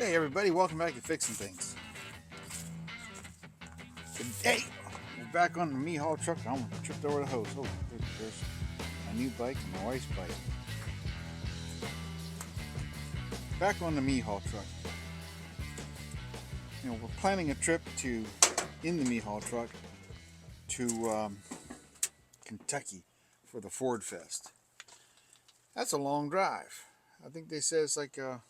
Hey everybody, welcome back to Fixing Things. Today, we're back on the me haul truck. I almost tripped over the hose. Oh, there's my new bike and my wife's bike. Back on the me haul truck. We're planning a trip in the me haul truck to Kentucky for the Ford Fest. That's a long drive. I think they said it's like a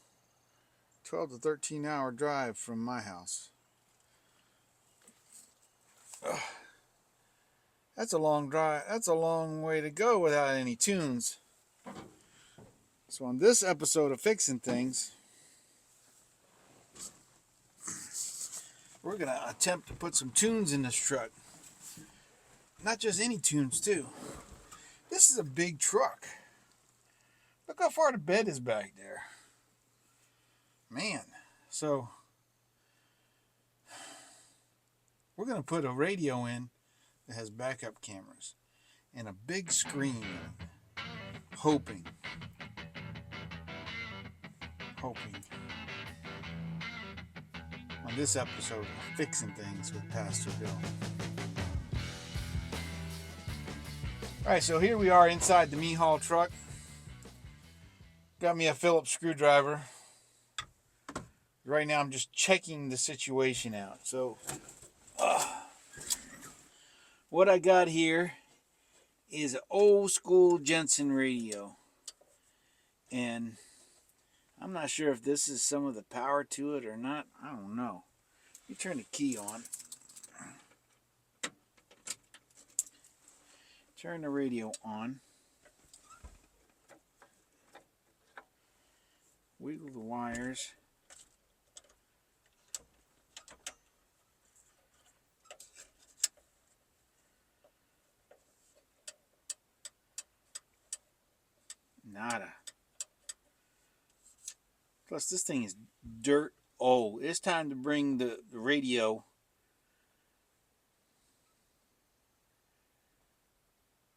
12 to 13 hour drive from my house. That's a long drive. That's a long way to go without any tunes. So on this episode of Fixing Things, we're going to attempt to put some tunes in this truck. Not just any tunes, too. This is a big truck. Look how far the bed is back there. Man. So we're going to put a radio in that has backup cameras and a big screen, hoping on this episode of Fixing Things with Pastor Bill. Alright, so here we are inside the me haul truck. Got me a Phillips screwdriver. Right now I'm just checking the situation out. So what I got here is an old school Jensen radio. And I'm not sure if this is some of the power to it or not. I don't know. You turn the key on. Turn the radio on. Wiggle the wires. Nada. Plus, this thing is dirt old. It's time to bring the radio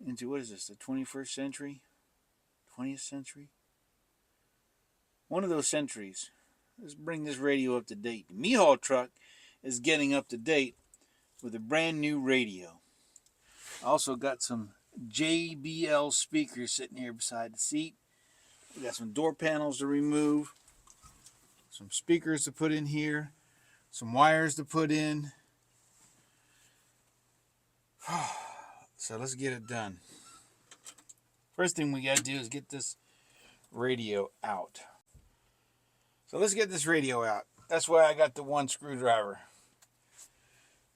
into, what is this, the 21st century? 20th century? One of those centuries. Let's bring this radio up to date. The me haul truck is getting up to date with a brand new radio. I also got some JBL speakers sitting here beside the seat. We got some door panels to remove. Some speakers to put in here. Some wires to put in. So let's get it done. First thing we got to do is get this radio out. So let's get this radio out. That's why I got the one screwdriver.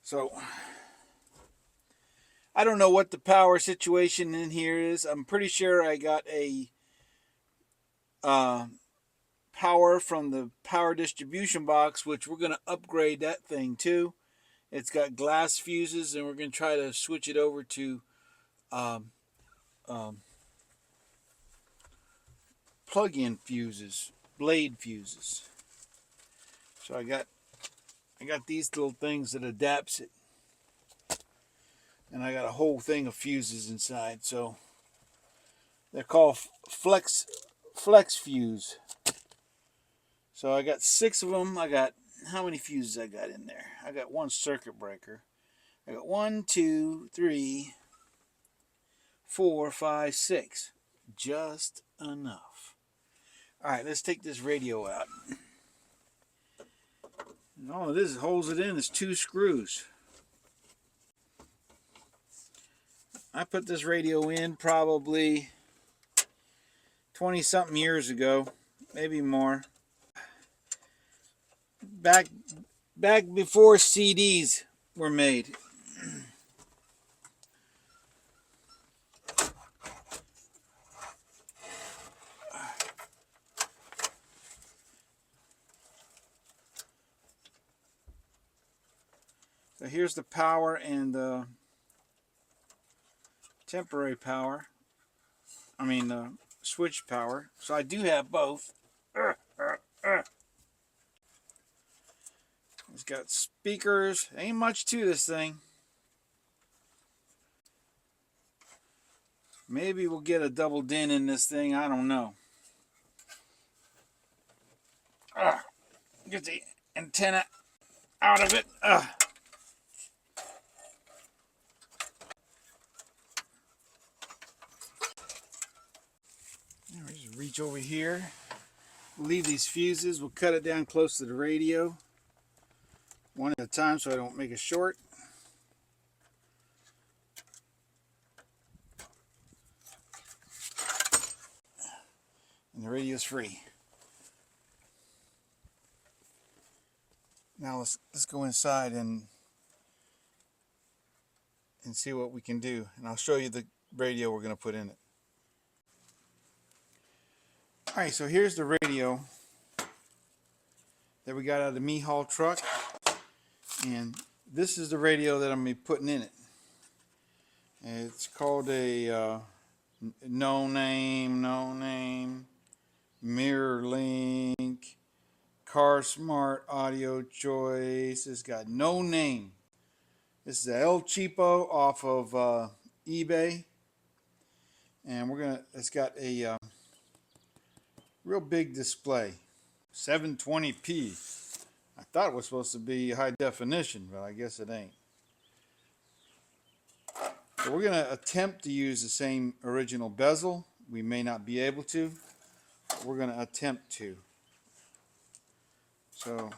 So I don't know what the power situation in here is. I'm pretty sure I got a power from the power distribution box, which we're going to upgrade that thing too. It's got glass fuses, and we're going to try to switch it over to plug-in fuses, blade fuses. So I got these little things that adapts it, and I got a whole thing of fuses inside. So they're called flex fuse. So I got 6 of them. I got, how many fuses I got in there? I got one circuit breaker. I got 1, 2, 3, 4, 5, 6. Just enough. All right, let's take this radio out. And all this holds it in is 2 screws. I put this radio in probably 20-something years ago, maybe more. Back before CDs were made. So here's the power and the temporary power. I mean the switch power. So I do have both. It's got speakers. Ain't much to this thing. Maybe we'll get a double din in this thing. I don't know. Get the antenna out of it. Just reach over here. We'll leave these fuses. We'll cut it down close to the radio, one at a time, so I don't make a short. And the radio's free. Now let's go inside and see what we can do, and I'll show you the radio we're going to put in it. Alright, so here's the radio that we got out of the Mihal truck, and this is the radio that I'm going to be putting in it. It's called a no name mirror link car smart audio choice. It's got no name. This is a El Cheapo off of eBay, and it's got a real big display, 720p. I thought it was supposed to be high definition, but I guess it ain't. So we're going to attempt to use the same original bezel. We may not be able to, but we're going to attempt to. So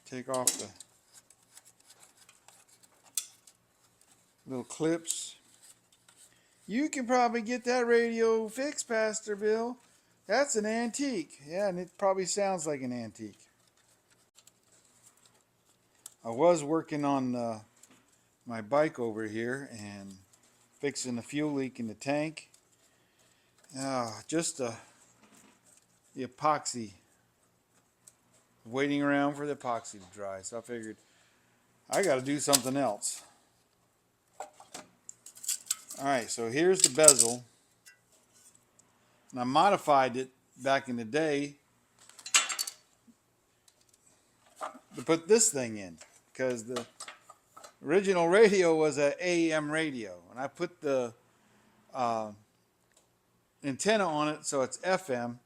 take off the little clips. You can probably get that radio fixed, Pastor Bill. That's an antique. Yeah, and it probably sounds like an antique. I was working on my bike over here and fixing the fuel leak in the tank. Just the epoxy. Waiting around for the epoxy to dry. So I figured I got to do something else. Alright, so here's the bezel. And I modified it back in the day to put this thing in, because the original radio was an AM radio, and I put the antenna on it so it's FM,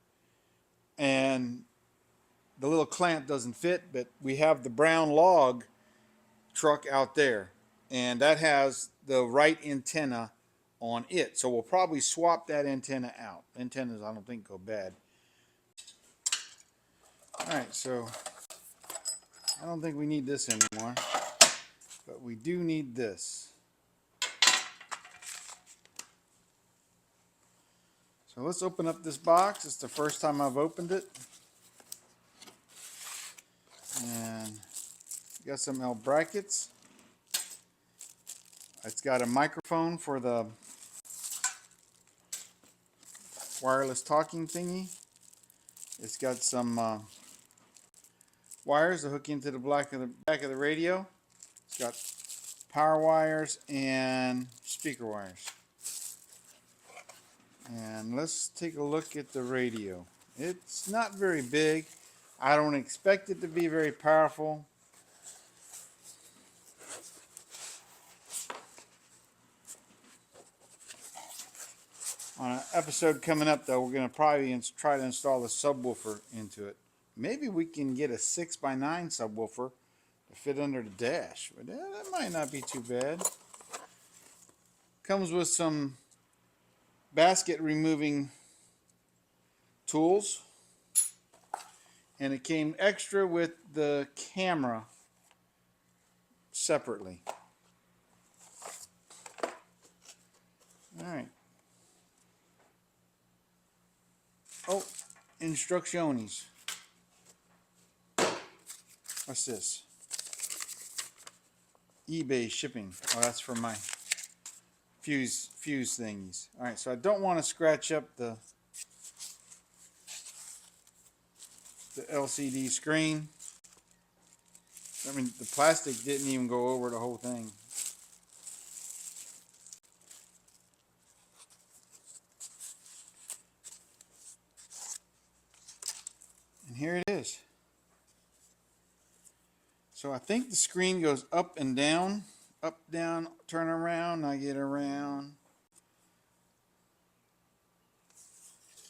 and the little clamp doesn't fit, but we have the brown log truck out there, and that has the right antenna on it, so we'll probably swap that antenna out. Antennas I don't think go bad. Alright, so I don't think we need this anymore, but we do need this. So let's open up this box. It's the first time I've opened it. And got some L brackets. It's got a microphone for the wireless talking thingy. It's got some wires to hook into the back of the radio. It's got power wires and speaker wires. And let's take a look at the radio. It's not very big. I don't expect it to be very powerful. On an episode coming up, though, we're going to probably try to install a subwoofer into it. Maybe we can get a 6x9 subwoofer to fit under the dash. But that might not be too bad. Comes with some basket removing tools. And it came extra with the camera separately. Alright. Oh, instrucciones. What's this? eBay shipping. Oh, that's for my fuse thingies. Alright, so I don't want to scratch up the LCD screen. I mean, the plastic didn't even go over the whole thing. And here it is. So I think the screen goes up and down. Up, down, turn around, I get around.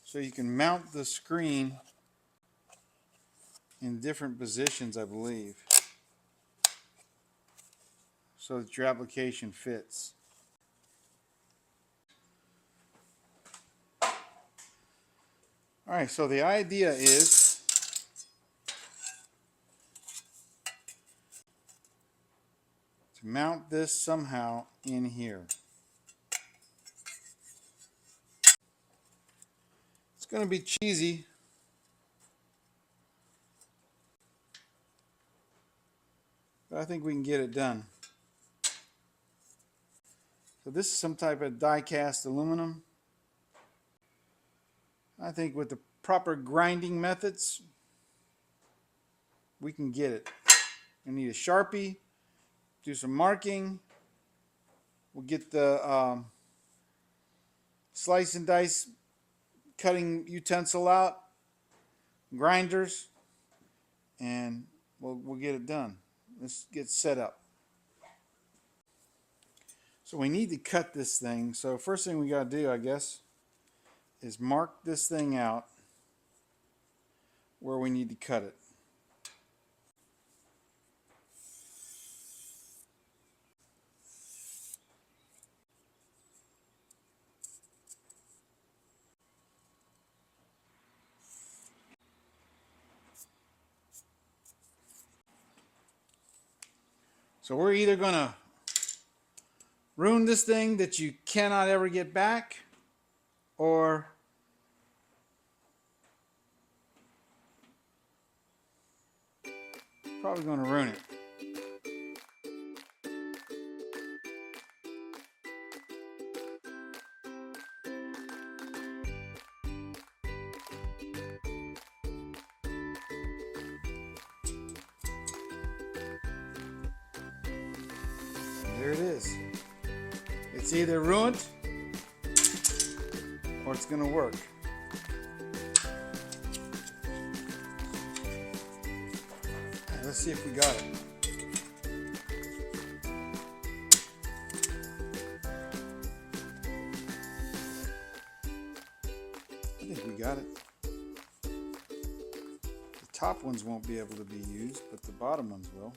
So you can mount the screen in different positions, I believe, so that your application fits. Alright, so the idea is to mount this somehow in here. It's going to be cheesy, but I think we can get it done. So this is some type of die-cast aluminum. I think with the proper grinding methods, we can get it. We need a Sharpie, do some marking. We'll get the slice and dice cutting utensil out, grinders, and we'll get it done. Let's get set up. So we need to cut this thing. So first thing we got to do, I guess, is mark this thing out where we need to cut it. So we're either going to ruin this thing that you cannot ever get back, or probably going to ruin it. There it is. It's either ruined or it's going to work. Let's see if we got it. I think we got it. The top ones won't be able to be used, but the bottom ones will.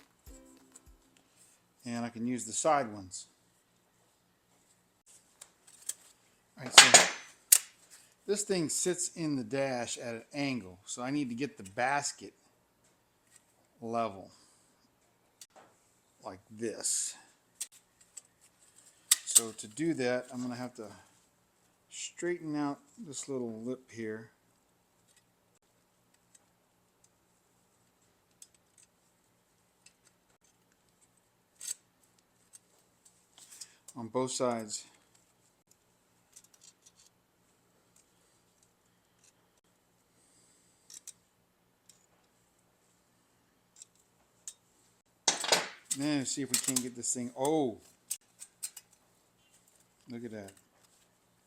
And I can use the side ones. Alright, so this thing sits in the dash at an angle, so I need to get the basket level like this. So to do that, I'm going to have to straighten out this little lip here. On both sides. Now see if we can't get this thing. Oh, look at that.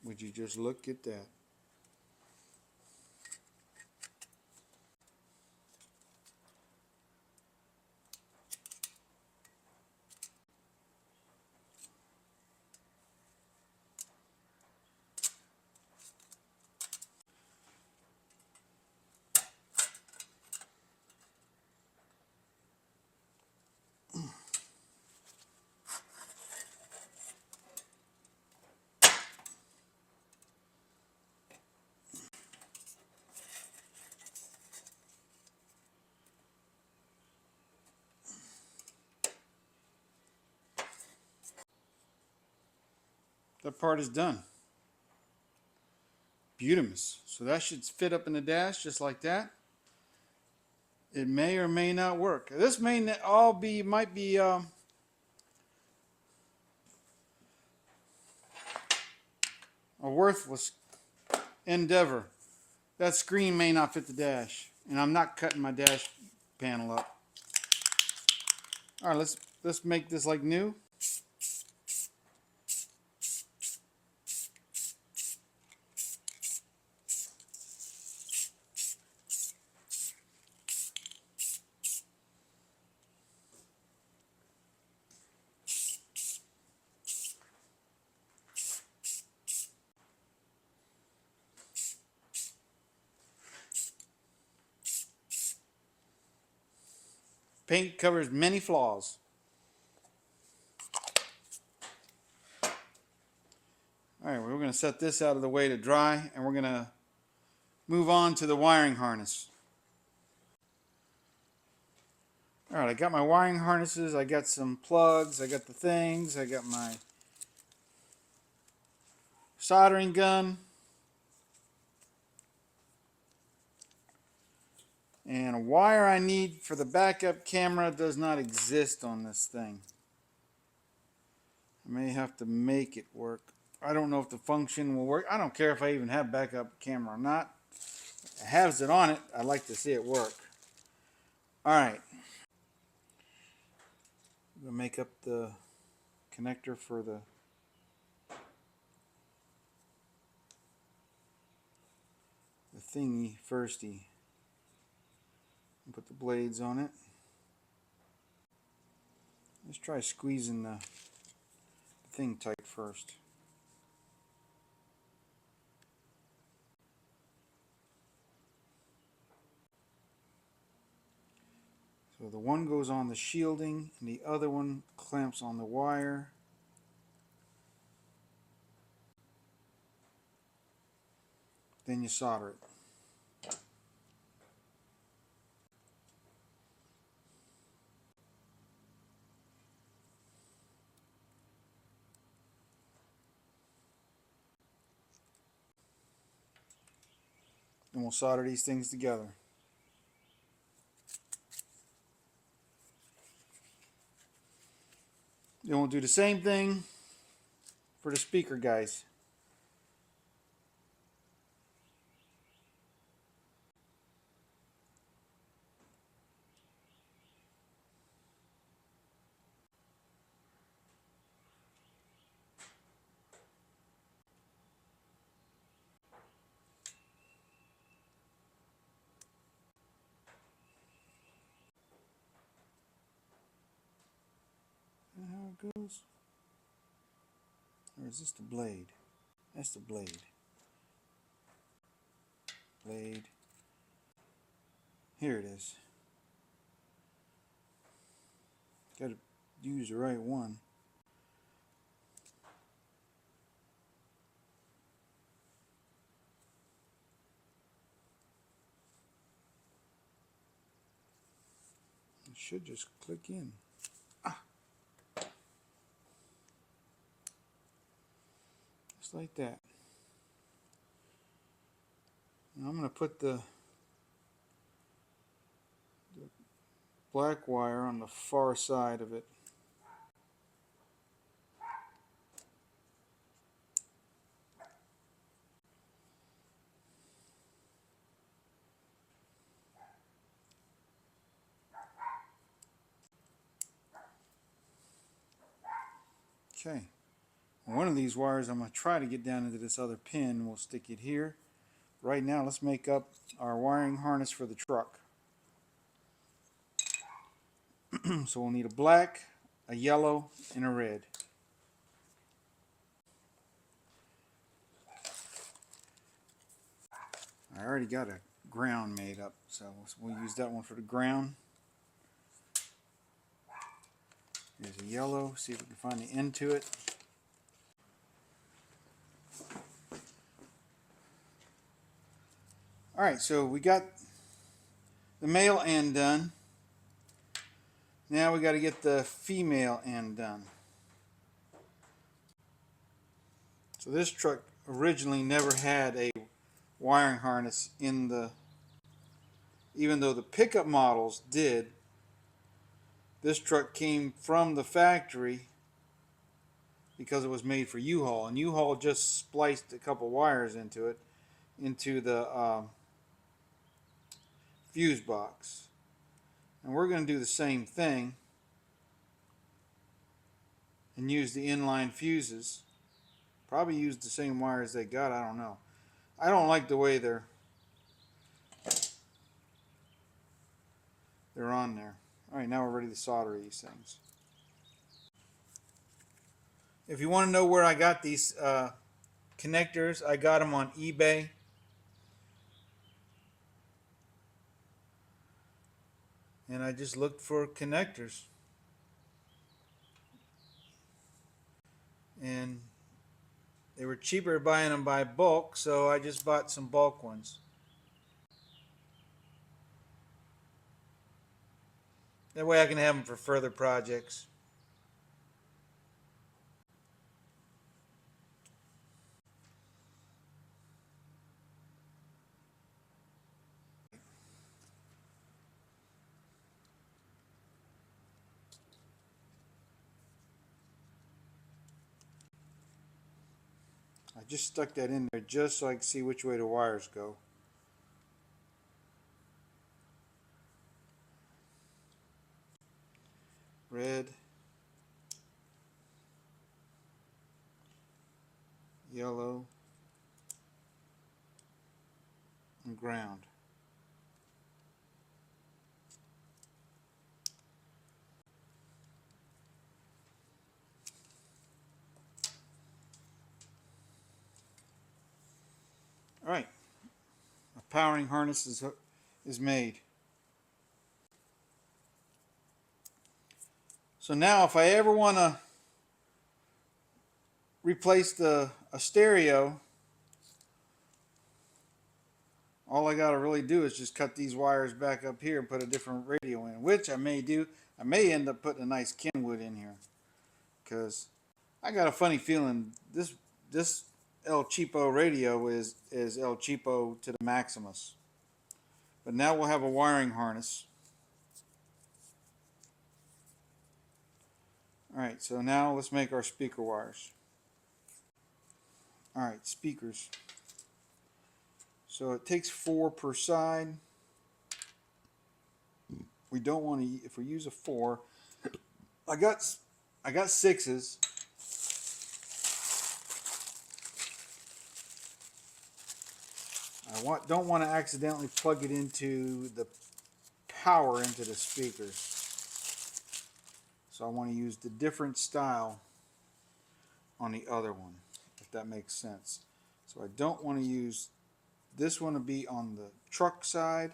Would you just look at that? That part is done. Beautimous. So that should fit up in the dash just like that. It may or may not work. This may all be, might be a worthless endeavor. That screen may not fit the dash, and I'm not cutting my dash panel up. All right, let's make this like new. paint covers many flaws. Alright, we're going to set this out of the way to dry, and we're going to move on to the wiring harness. Alright, I got my wiring harnesses, I got some plugs, I got the things, I got my soldering gun, and a wire I need for the backup camera does not exist on this thing. I may have to make it work. I don't know if the function will work. I don't care if I even have backup camera or not. It has it on it. I'd like to see it work. Alright. I'm going to make up the connector for the thingy firsty. Put the blades on it. Let's try squeezing the thing tight first. So the one goes on the shielding and the other one clamps on the wire. Then you solder it. And we'll solder these things together. Then we'll do the same thing for the speaker guys. See how it goes? Or is this the blade? That's the blade. Blade. Here it is. Got to use the right one. It should just click in. Just like that. Now I'm going to put the black wire on the far side of it. Okay. One of these wires I'm going to try to get down into this other pin. We'll stick it here. Right now, let's make up our wiring harness for the truck. So we'll need a black, a yellow, and a red. I already got a ground made up, so we'll use that one for the ground. Here's a yellow, see if we can find the end to it. Alright, so we got the male end done. Now we got to get the female end done. So this truck originally never had a wiring harness in the, even though the pickup models did. This truck came from the factory because it was made for U-Haul, and U-Haul just spliced a couple wires into it, into the fuse box. And we're going to do the same thing and use the inline fuses. Probably use the same wires they got, I don't know. I don't like the way they're on there. Alright, now we're ready to solder these things. If you want to know where I got these connectors, I got them on eBay. and I just looked for connectors, and they were cheaper buying them by bulk, so I just bought some bulk ones. That way I can have them for further projects. I just stuck that in there just so I can see which way the wires go. Red, yellow, and ground. All right, a powering harness is made. So now if I ever want to replace a stereo, all I got to really do is just cut these wires back up here and put a different radio in, which I may do. I may end up putting a nice Kenwood in here, because I got a funny feeling this El Cheapo radio is El Cheapo to the Maximus. But now we'll have a wiring harness. Alright, so now let's make our speaker wires. Alright, speakers. So it takes 4 per side. We don't want to, if we use a 4, I got 6s. Don't want to accidentally plug it into the power into the speakers. So I want to use the different style on the other one, if that makes sense. So I don't want to use this one to be on the truck side.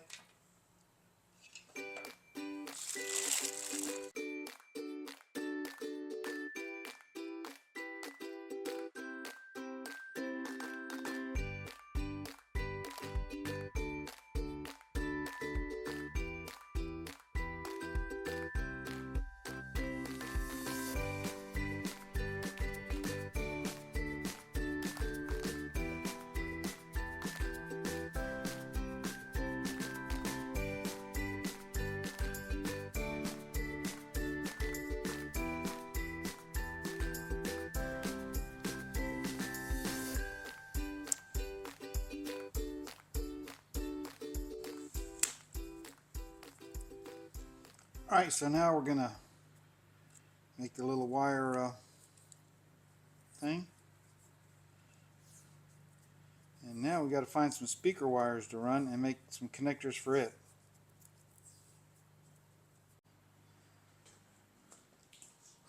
Alright, so now we're going to make the little wire thing. And now we got to find some speaker wires to run and make some connectors for it.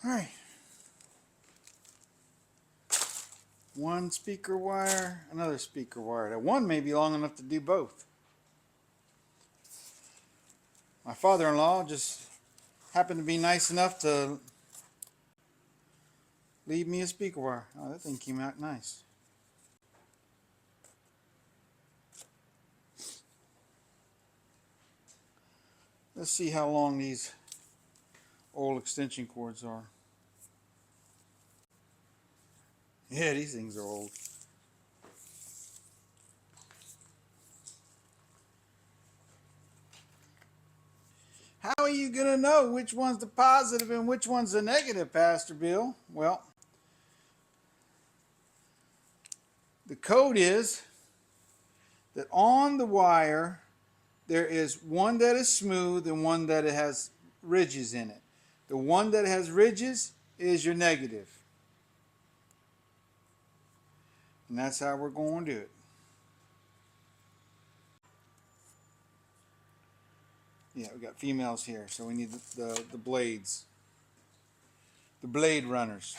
Alright. One speaker wire, another speaker wire. That one may be long enough to do both. My father-in-law just happened to be nice enough to leave me a speaker wire. Oh, that thing came out nice. Let's see how long these old extension cords are. Yeah, these things are old. How are you going to know which one's the positive and which one's the negative, Pastor Bill? Well, the code is that on the wire there is one that is smooth and one that has ridges in it. The one that has ridges is your negative. And that's how we're going to do it. Yeah, we got females here, so we need the blades. The blade runners.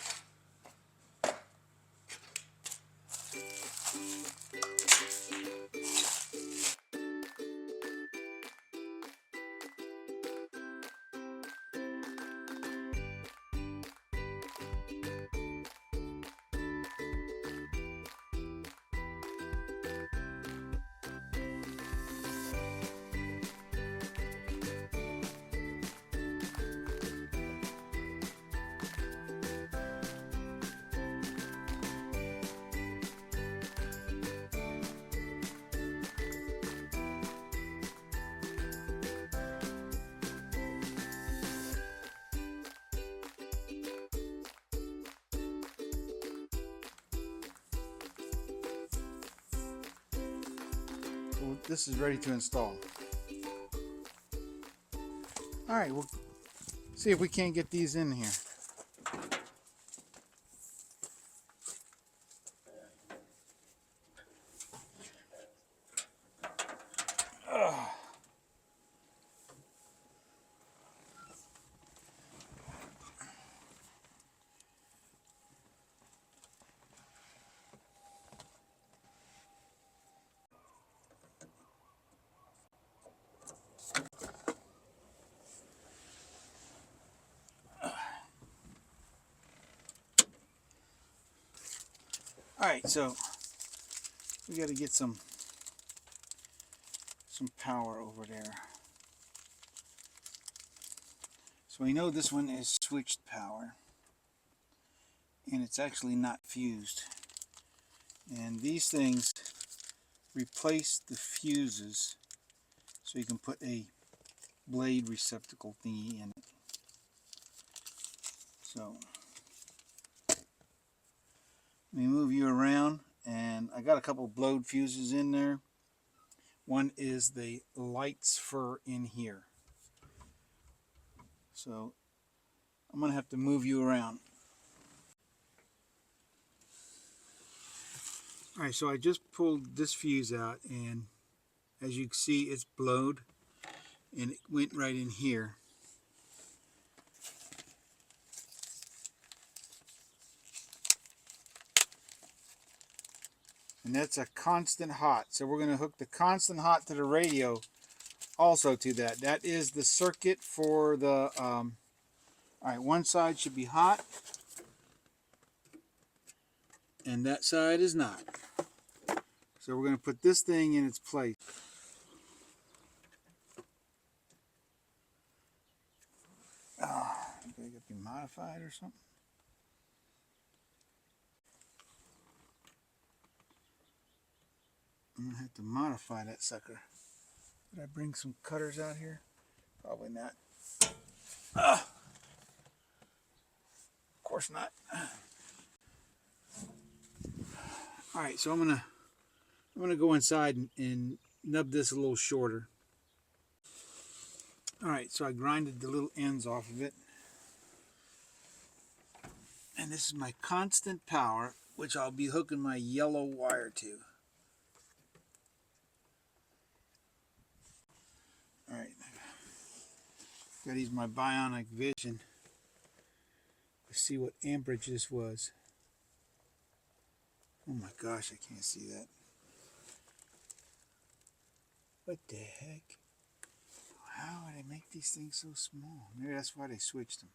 So this is ready to install. Alright, we'll see if we can't get these in here. Alright, so we got to get some power over there. So we know this one is switched power, and it's actually not fused. And these things replace the fuses, so you can put a blade receptacle thingy in it. So let me move you around, and I got a couple blowed fuses in there. One is the lights for in here. So I'm going to have to move you around. Alright, so I just pulled this fuse out, and as you can see, it's blowed, and it went right in here. And that's a constant hot. So we're going to hook the constant hot to the radio also to that. That is the circuit for the... Alright, one side should be hot, and that side is not. So we're going to put this thing in its place. They could be modified or something. I'm going to have to modify that sucker. Did I bring some cutters out here? Probably not. Of course not. Alright, so I'm gonna go inside and nub this a little shorter. Alright, so I grinded the little ends off of it. And this is my constant power, which I'll be hooking my yellow wire to. Alright, got to use my bionic vision to see what amperage this was. Oh my gosh, I can't see that. What the heck? How would they make these things so small? Maybe that's why they switched them.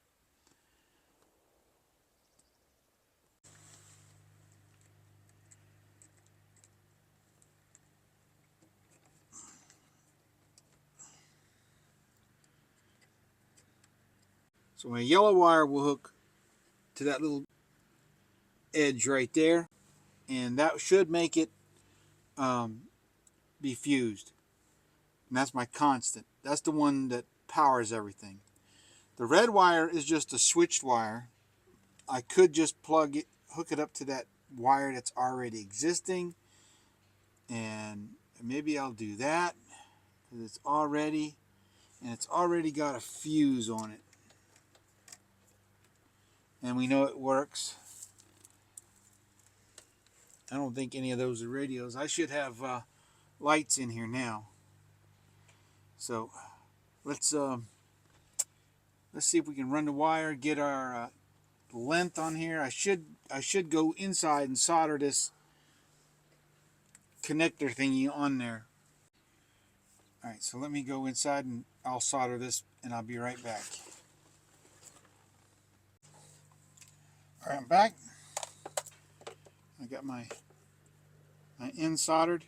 So my yellow wire will hook to that little edge right there, and that should make it be fused. And that's my constant. That's the one that powers everything. The red wire is just a switched wire. I could just plug it, hook it up to that wire that's already existing, and maybe I'll do that because it's already, and it's already got a fuse on it. And we know it works. I don't think any of those are radios. I should have lights in here now. So let's see if we can run the wire, get our length on here. I should go inside and solder this connector thingy on there. All right, so let me go inside and I'll solder this, and I'll be right back. All right, I'm back. I got my end soldered,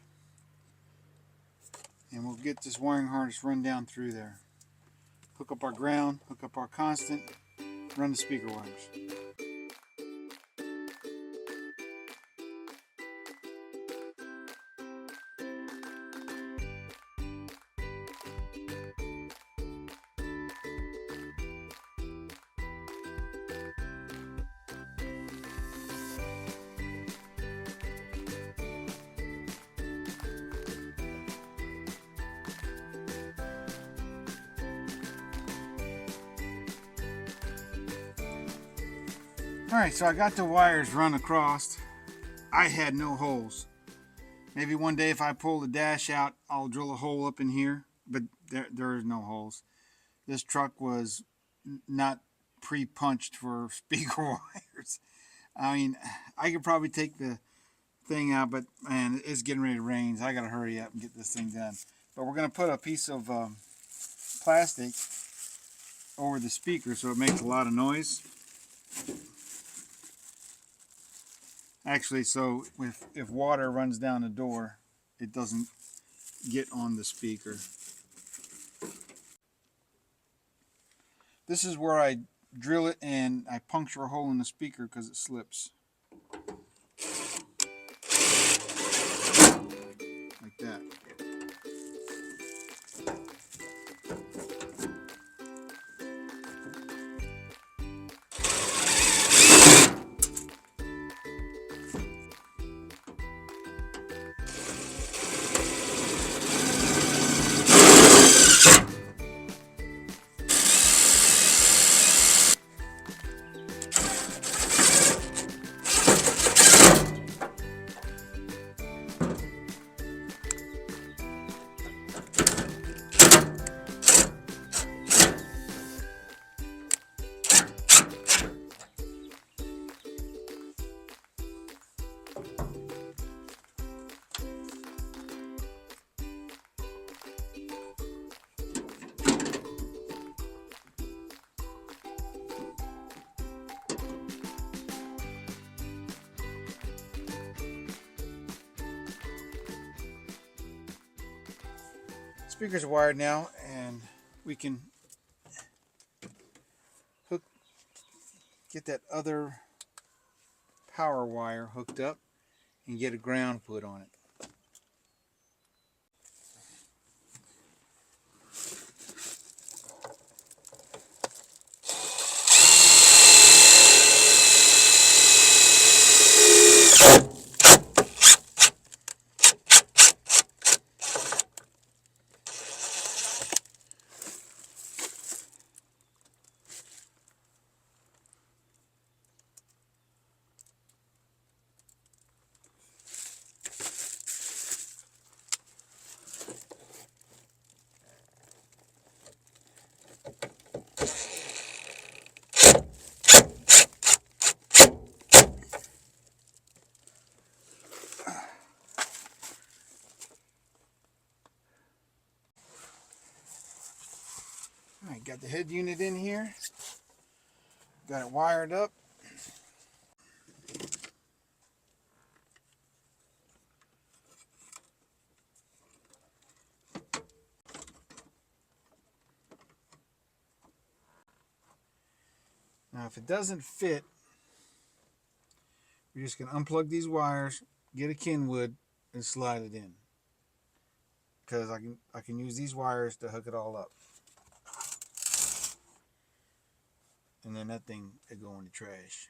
and we'll get this wiring harness run down through there. Hook up our ground, hook up our constant, run the speaker wires. Alright, so I got the wires run across. I had no holes. Maybe one day if I pull the dash out, I'll drill a hole up in here, but there is no holes. This truck was not pre-punched for speaker wires. I mean, I could probably take the thing out, but man, it's getting ready to rain, so I gotta hurry up and get this thing done. But we're gonna put a piece of plastic over the speaker so it makes a lot of noise. Actually, so if water runs down the door, it doesn't get on the speaker. This is where I drill it and I puncture a hole in the speaker because it slips. Like that. Speakers are wired now, and we can get that other power wire hooked up and get a ground put on it. Alright, got the head unit in here. Got it wired up. Now if it doesn't fit, we're just going to unplug these wires, get a Kenwood, and slide it in. Because I can use these wires to hook it all up. And then that thing will go in the trash.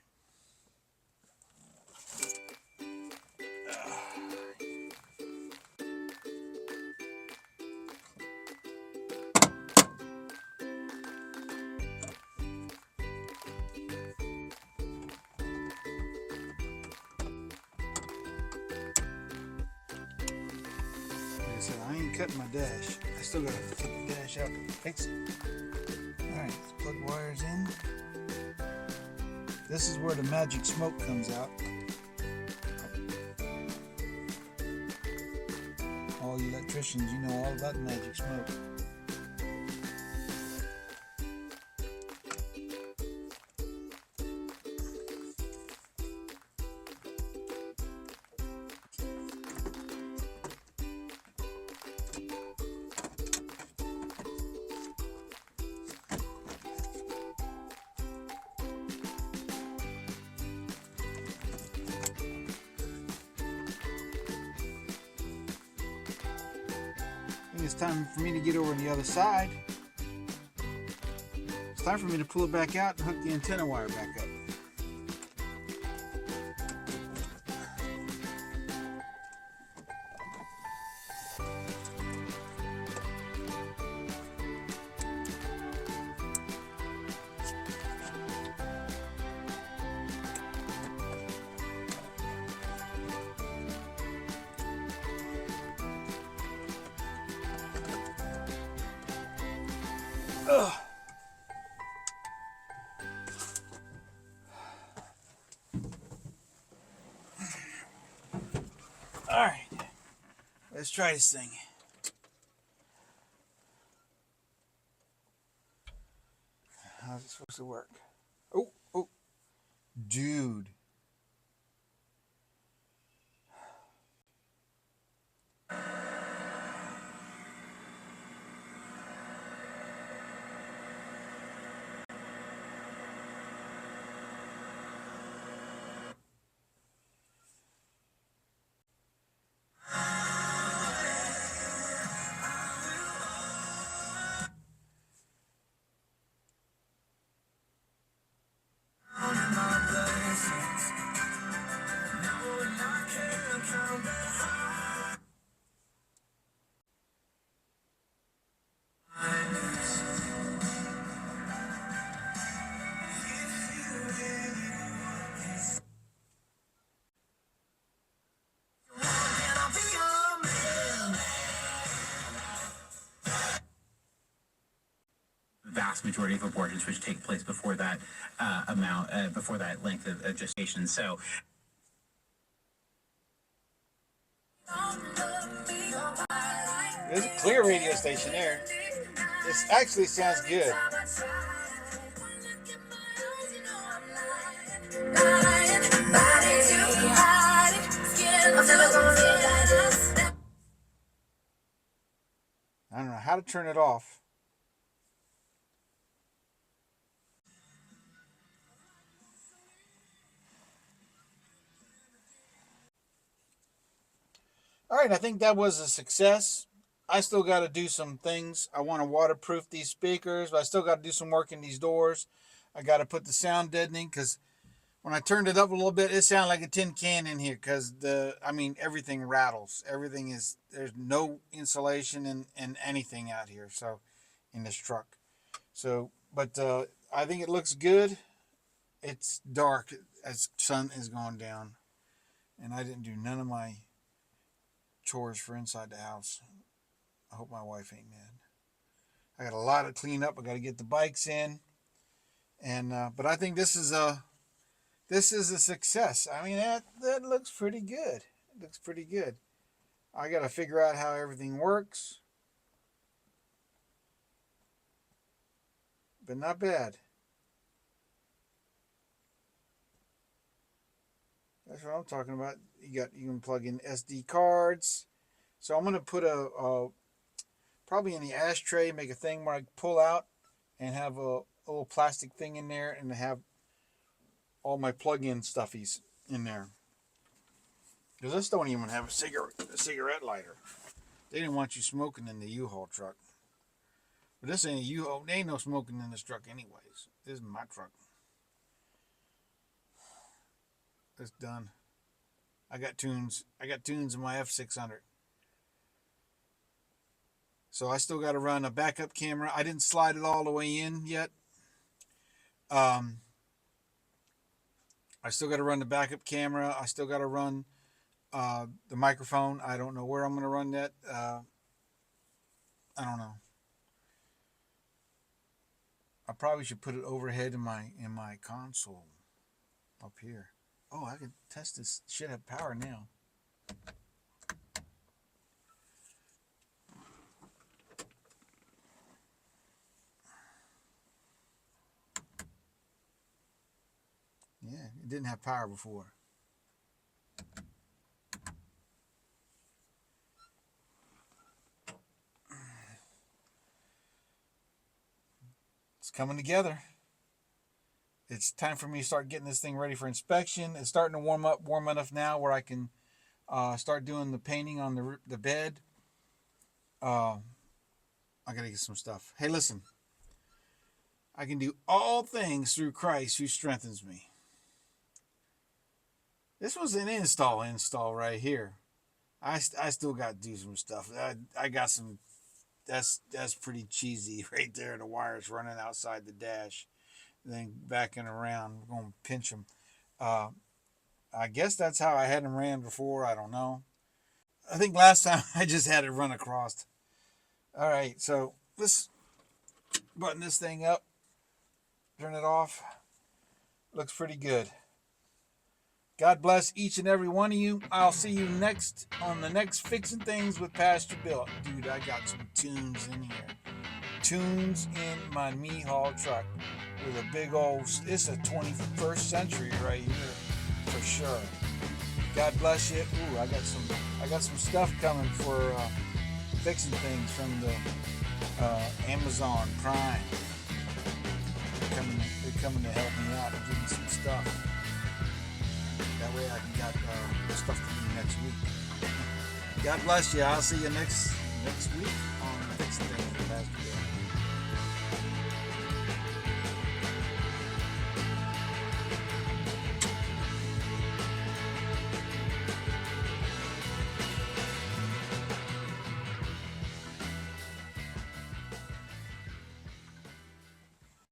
Like I said, I ain't cutting my dash. I still gotta cut the dash out to fix it. Alright, let's plug wires in. This is where the magic smoke comes out. All you electricians, you know all about the magic smoke. It's time for me to get over on the other side. It's time for me to pull it back out and hook the antenna wire back up. Ugh. All right, let's try this thing. How's it supposed to work? Oh, oh, dude. Vast majority of abortions which take place before that before that length of gestation. So There's a clear radio station there. This actually sounds good. I don't know how to turn it off. All right, I think that was a success. I still got to do some things. I want to waterproof these speakers, but I still got to do some work in these doors. I got to put the sound deadening because when I turned it up a little bit, it sounded like a tin can in here because everything rattles. Everything is, there's no insulation in anything out here. So, in this truck. So, but I think it looks good. It's dark as sun is going down, and I didn't do none of my chores for inside the house. I hope my wife ain't mad. I got a lot to clean up. I got to get the bikes in, and but I think this is a success. I mean that looks pretty good. It looks pretty good. I got to figure out how everything works, but not bad. That's what I'm talking about. You can plug in SD cards. So I'm gonna put a probably in the ashtray, make a thing where I pull out and have a little plastic thing in there and have all my plug-in stuffies in there. Because this don't even have a cigarette lighter. They didn't want you smoking in the U-Haul truck. But this ain't a U-Haul. There ain't no smoking in this truck anyways. This is my truck. It's done. I got tunes in my F600. So I still got to run a backup camera. I didn't slide it all the way in yet. I still got to run the backup camera. I still got to run the microphone. I don't know where I'm going to run that. I don't know. I probably should put it overhead in my console up here. Oh, I can test this. Should have power now. Yeah, it didn't have power before. It's coming together. It's time for me to start getting this thing ready for inspection. It's starting to warm enough now where I can start doing the painting on the bed. I gotta get some stuff. Hey, listen. I can do all things through Christ who strengthens me. This was an install right here. I still got to do some stuff. I got some. That's pretty cheesy right there. The wires running outside the dash, then backing around. We're gonna pinch them. I guess that's how I had them ran before. I don't know. I think last time I just had it run across. All right, so button this thing up, turn it off. Looks pretty good. God bless each and every one of you. I'll see you next on the next Fixing Things with Pastor Bill. Dude, I got some tunes in here. Tunes in my me-haul truck with a big old, it's a 21st century right here for sure. God bless you. Ooh, I got some stuff coming for Fixing Things from the Amazon Prime. They're coming to help me out and give me some stuff. That way I can get stuff to do next week. God bless you. I'll see you next week on Fixing Things.